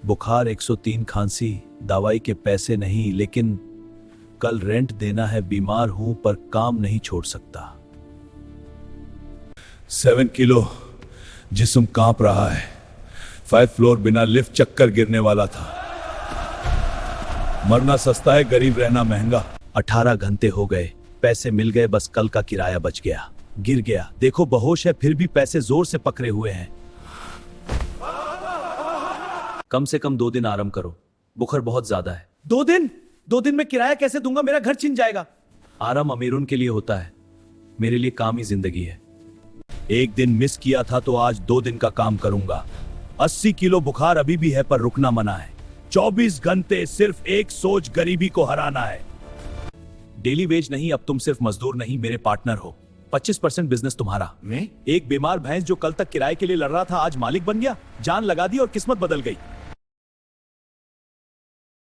बुखार 103, खांसी, दवाई के पैसे नहीं, लेकिन कल रेंट देना है, बीमार हूं पर काम नहीं छोड़ सकता। 7 किलो, जिस्म कांप रहा है। 5 फ्लोर, बिना लिफ्ट चक्कर गिरने वाला था। मरना सस्ता है, गरीब रहना महंगा। 18 घंटे हो गए, पैसे मिल गए, बस कल का किराया बच गया। गिर गया, देखो बेहोश है, फिर भी पैसे जोर से पकड़े हुए हैं। कम से कम 2 दिन आराम करो, बुखार बहुत ज्यादा है। 2 दिन में किराया कैसे दूंगा, मेरा घर छिन जाएगा। आराम अमीरुन के लिए होता है, मेरे लिए काम ही जिंदगी है। एक दिन मिस किया था तो आज 2 दिन का काम करूंगा। 80 किलो बुखार अभी भी है, पर रुकना मना है। 24 घंटे सिर्फ एक सोच, गरीबी को हराना है। डेली वेज नहीं, अब तुम सिर्फ मजदूर नहीं, मेरे पार्टनर हो। 25% बिजनेस तुम्हारा। मैं एक बीमार भैंस जो कल तक किराए के लिए लड़ रहा था, आज मालिक बन गया। जान लगा दी और किस्मत बदल गई।